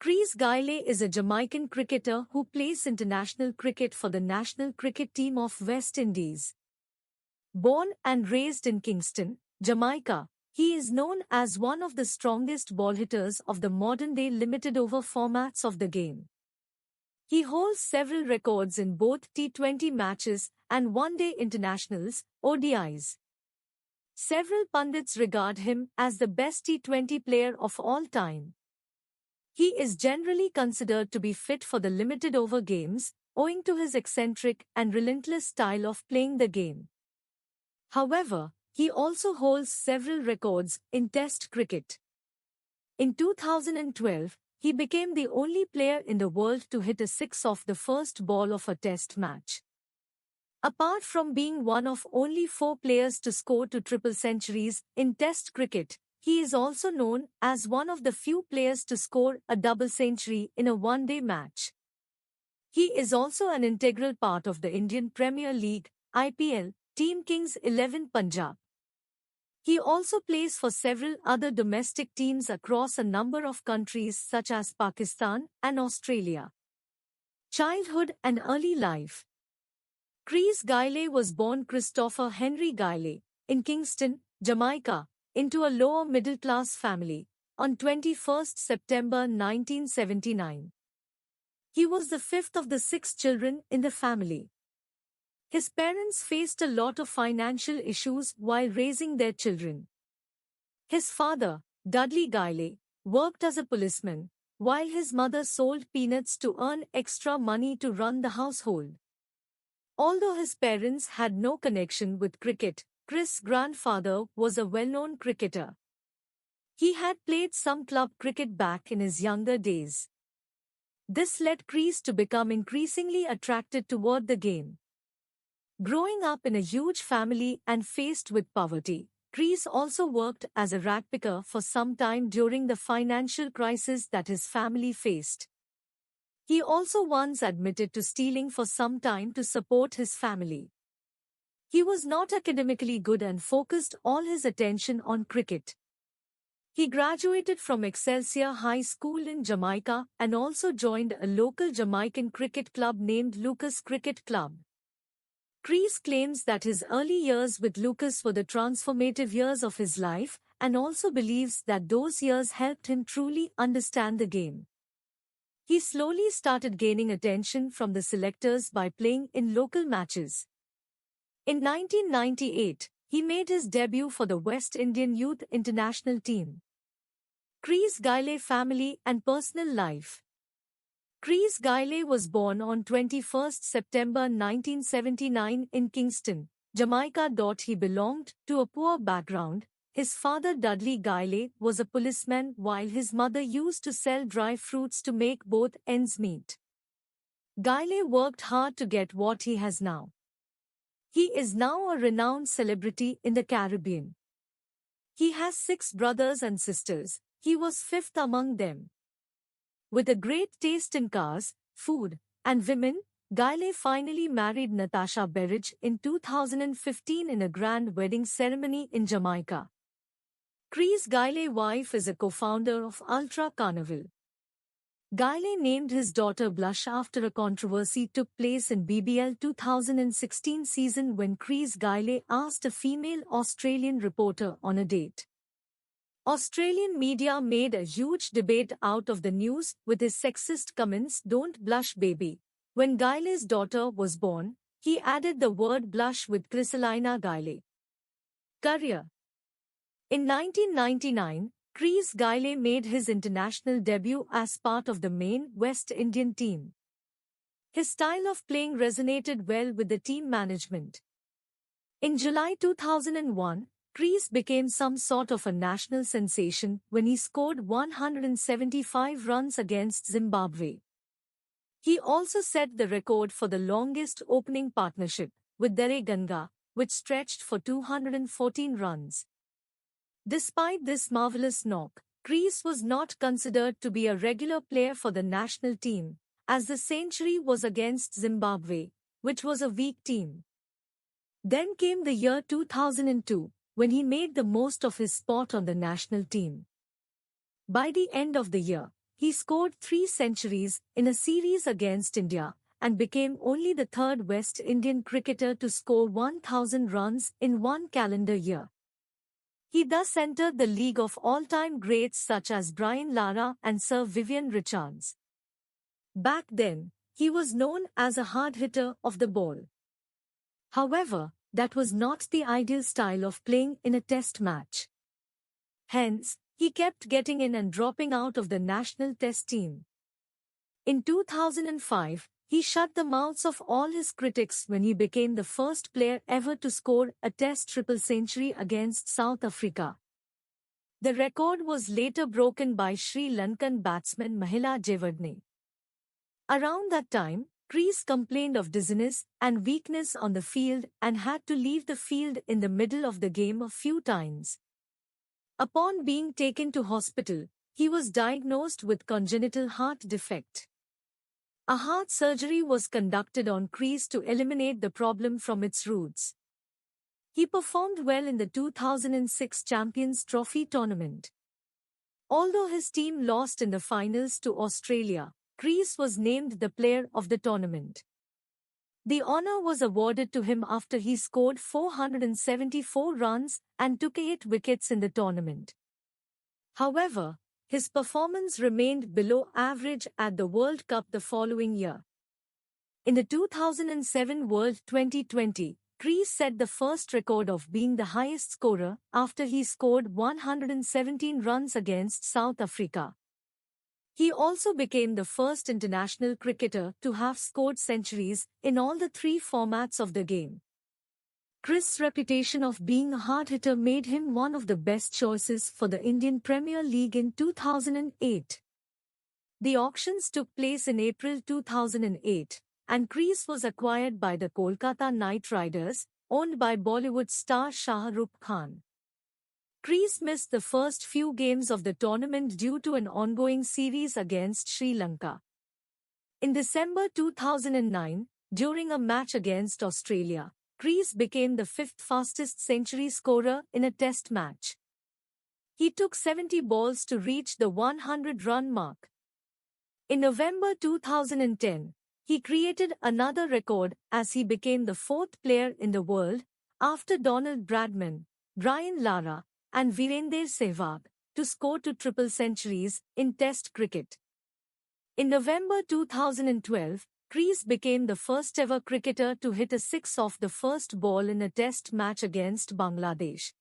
Chris Gayle is a Jamaican cricketer who plays international cricket for the national cricket team of West Indies. Born and raised in Kingston, Jamaica, he is known as one of the strongest ball hitters of the modern-day limited-over formats of the game. He holds several records in both T20 matches and one-day internationals, ODIs. Several pundits regard him as the best T20 player of all time. He is generally considered to be fit for the limited-over games, owing to his eccentric and relentless style of playing the game. However, he also holds several records in Test cricket. In 2012, he became the only player in the world to hit a six off the first ball of a Test match. Apart from being one of only 4 players to score 2 triple centuries in Test cricket, he is also known as one of the few players to score a double century in a one-day match. He is also an integral part of the Indian Premier League, IPL, Team Kings 11 Punjab. He also plays for several other domestic teams across a number of countries such as Pakistan and Australia. Childhood and early life. Chris Gayle was born Christopher Henry Gayle in Kingston, Jamaica, into a lower middle-class family, on 21 September 1979. He was the fifth of the 6 children in the family. His parents faced a lot of financial issues while raising their children. His father, Dudley Gayle, worked as a policeman, while his mother sold peanuts to earn extra money to run the household. Although his parents had no connection with cricket, Chris' grandfather was a well-known cricketer. He had played some club cricket back in his younger days. This led Chris to become increasingly attracted toward the game. Growing up in a huge family and faced with poverty, Chris also worked as a ragpicker for some time during the financial crisis that his family faced. He also once admitted to stealing for some time to support his family. He was not academically good and focused all his attention on cricket. He graduated from Excelsior High School in Jamaica and also joined a local Jamaican cricket club named Lucas Cricket Club. Chris claims that his early years with Lucas were the transformative years of his life and also believes that those years helped him truly understand the game. He slowly started gaining attention from the selectors by playing in local matches. In 1998, he made his debut for the West Indian Youth International team. Chris Gayle family and personal life. Chris Gayle was born on 21 September 1979 in Kingston, Jamaica. He belonged to a poor background. His father Dudley Gayle was a policeman while his mother used to sell dry fruits to make both ends meet. Gayle worked hard to get what he has now. He is now a renowned celebrity in the Caribbean. He has 6 brothers and sisters. He was 5th among them. With a great taste in cars, food, and women, Gayle finally married Natasha Berridge in 2015 in a grand wedding ceremony in Jamaica. Chris Gayle's wife is a co-founder of Ultra Carnival. Gayle named his daughter Blush after a controversy took place in BBL 2016 season when Chris Gayle asked a female Australian reporter on a date. Australian media made a huge debate out of the news with his sexist comments, "Don't blush baby." When Gayle's daughter was born, he added the word blush with Chrisalina Gayle. Career. In 1999, Chris Gayle made his international debut as part of the main West Indian team. His style of playing resonated well with the team management. In July 2001, Chris became some sort of a national sensation when he scored 175 runs against Zimbabwe. He also set the record for the longest opening partnership with Dere Ganga, which stretched for 214 runs. Despite this marvelous knock, Chris was not considered to be a regular player for the national team, as the century was against Zimbabwe, which was a weak team. Then came the year 2002, when he made the most of his spot on the national team. By the end of the year, he scored 3 centuries in a series against India and became only the third West Indian cricketer to score 1,000 runs in one calendar year. He thus entered the league of all-time greats such as Brian Lara and Sir Vivian Richards. Back then, he was known as a hard hitter of the ball. However, that was not the ideal style of playing in a test match. Hence, he kept getting in and dropping out of the national test team. In 2005, he shut the mouths of all his critics when he became the first player ever to score a test triple century against South Africa. The record was later broken by Sri Lankan batsman Mahela Jayawardene. Around that time, Crease complained of dizziness and weakness on the field and had to leave the field in the middle of the game a few times. Upon being taken to hospital, he was diagnosed with congenital heart defect. A heart surgery was conducted on Crease to eliminate the problem from its roots. He performed well in the 2006 Champions Trophy tournament. Although his team lost in the finals to Australia, Crease was named the player of the tournament. The honour was awarded to him after he scored 474 runs and took 8 wickets in the tournament. However, his performance remained below average at the World Cup the following year. In the 2007 World T20, Crease set the first record of being the highest scorer after he scored 117 runs against South Africa. He also became the first international cricketer to have scored centuries in all the 3 formats of the game. Crease's reputation of being a hard hitter made him one of the best choices for the Indian Premier League in 2008. The auctions took place in April 2008, and Crease was acquired by the Kolkata Knight Riders, owned by Bollywood star Shah Rukh Khan. Crease missed the first few games of the tournament due to an ongoing series against Sri Lanka. In December 2009, during a match against Australia, Crease became the 5th fastest century scorer in a test match. He took 70 balls to reach the 100-run mark. In November 2010, he created another record as he became the 4th player in the world, after Donald Bradman, Brian Lara, and Virender Sehwag, to score 2 triple centuries in Test cricket. In November 2012, Crease became the first ever cricketer to hit a 6 off the first ball in a Test match against Bangladesh.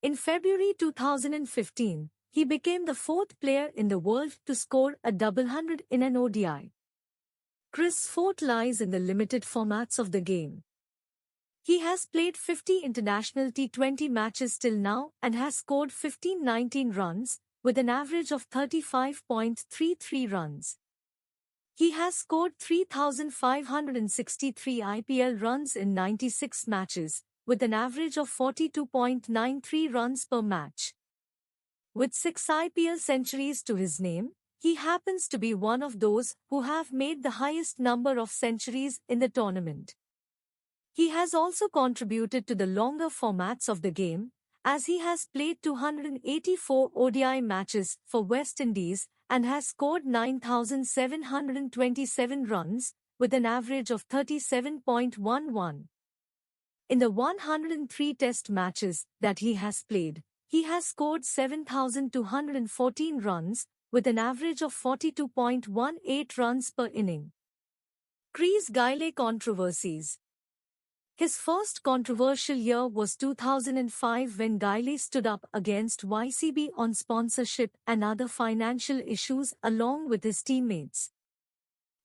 In February 2015, he became the 4th player in the world to score a double hundred in an ODI. Crease's forte lies in the limited formats of the game. He has played 50 international T20 matches till now and has scored 1519 runs, with an average of 35.33 runs. He has scored 3,563 IPL runs in 96 matches, with an average of 42.93 runs per match. With 6 IPL centuries to his name, he happens to be one of those who have made the highest number of centuries in the tournament. He has also contributed to the longer formats of the game, as he has played 284 ODI matches for West Indies and has scored 9,727 runs, with an average of 37.11. In the 103 Test matches that he has played, he has scored 7,214 runs, with an average of 42.18 runs per inning. Henry Gayle controversies. His first controversial year was 2005 when Gayle stood up against YCB on sponsorship and other financial issues along with his teammates.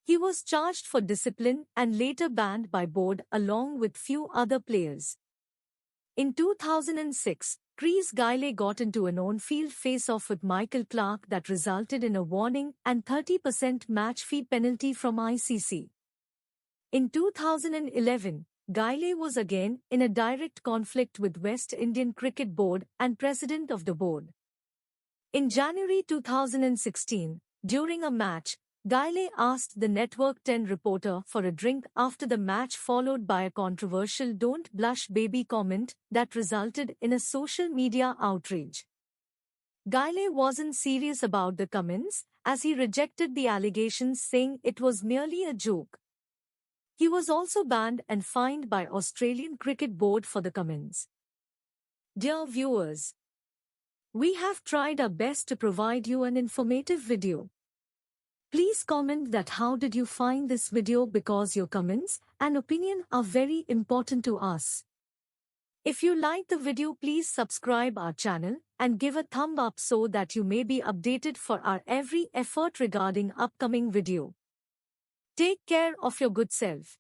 He was charged for discipline and later banned by board along with few other players. In 2006, Henry Gayle got into an on-field face-off with Michael Clarke that resulted in a warning and 30% match fee penalty from ICC. In 2011, Gayle was again in a direct conflict with West Indian Cricket Board and President of the board. In January 2016, during a match, Gayle asked the Network 10 reporter for a drink after the match, followed by a controversial "Don't blush baby" comment that resulted in a social media outrage. Gayle wasn't serious about the comments as he rejected the allegations saying it was merely a joke. He was also banned and fined by Australian Cricket Board for the comments. Dear viewers, we have tried our best to provide you an informative video. Please comment that how did you find this video, because your comments and opinion are very important to us. If you like the video, please subscribe our channel and give a thumb up so that you may be updated for our every effort regarding upcoming video. Take care of your good self.